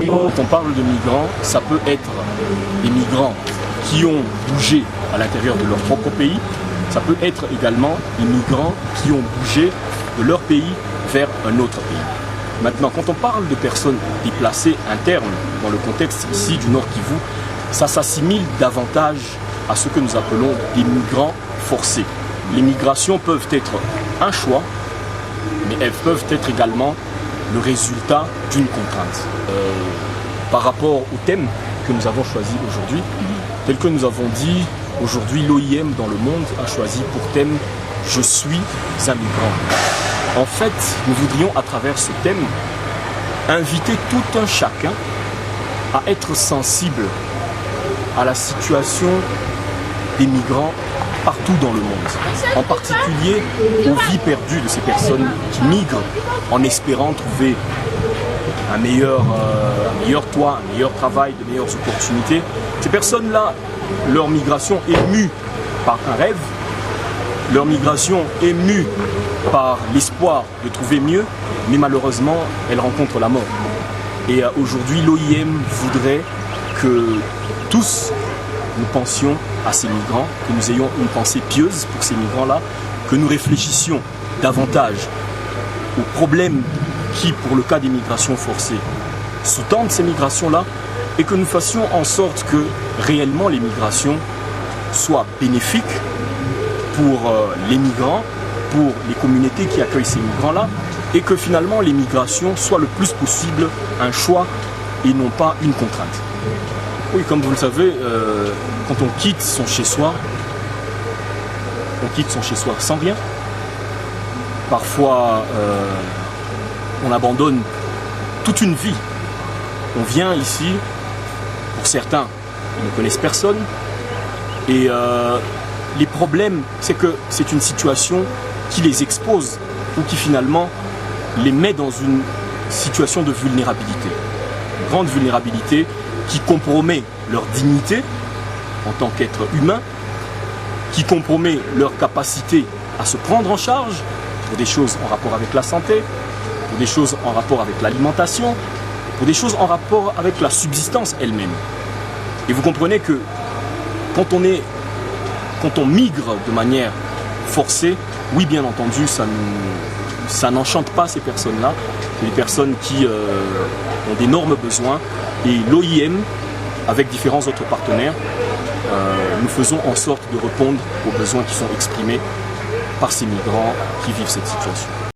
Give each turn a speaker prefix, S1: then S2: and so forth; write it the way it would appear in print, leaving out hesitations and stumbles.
S1: Quand on parle de migrants, ça peut être des migrants qui ont bougé à l'intérieur de leur propre pays. Ça peut être également des migrants qui ont bougé de leur pays vers un autre pays. Maintenant, quand on parle de personnes déplacées internes, dans le contexte ici du Nord Kivu, ça s'assimile davantage à ce que nous appelons des migrants forcés. Les migrations peuvent être un choix, mais elles peuvent être également le résultat d'une contrainte. Par rapport au thème que nous avons choisi aujourd'hui, tel que nous avons dit, aujourd'hui l'OIM dans le monde a choisi pour thème « Je suis un migrant ». En fait, nous voudrions à travers ce thème inviter tout un chacun à être sensible à la situation des migrants partout dans le monde, en particulier aux vies perdues de ces personnes qui migrent en espérant trouver un meilleur toit, un meilleur travail, de meilleures opportunités. Ces personnes-là, leur migration est mue par un rêve, leur migration est mue par l'espoir de trouver mieux, mais malheureusement, elles rencontrent la mort. Et aujourd'hui, l'OIM voudrait que tous nous pensions à ces migrants, que nous ayons une pensée pieuse pour ces migrants-là, que nous réfléchissions davantage aux problèmes qui, pour le cas des migrations forcées, sous-tendent ces migrations-là, et que nous fassions en sorte que réellement les migrations soient bénéfiques pour les migrants, pour les communautés qui accueillent ces migrants-là, et que finalement les migrations soient le plus possible un choix et non pas une contrainte. Oui, comme vous le savez, quand on quitte son chez-soi, on quitte son chez-soi sans rien. Parfois, on abandonne toute une vie. On vient ici, pour certains, ils ne connaissent personne. Et les problèmes, c'est que c'est une situation qui les expose ou qui finalement les met dans une situation de vulnérabilité. Une grande vulnérabilité qui compromet leur dignité en tant qu'être humain, qui compromet leur capacité à se prendre en charge pour des choses en rapport avec la santé, pour des choses en rapport avec l'alimentation, pour des choses en rapport avec la subsistance elle-même. Et vous comprenez que quand on migre de manière forcée, oui, bien entendu, ça n'enchante pas ces personnes-là. C'est des personnes qui ont d'énormes besoins. Et l'OIM, avec différents autres partenaires, nous faisons en sorte de répondre aux besoins qui sont exprimés par ces migrants qui vivent cette situation.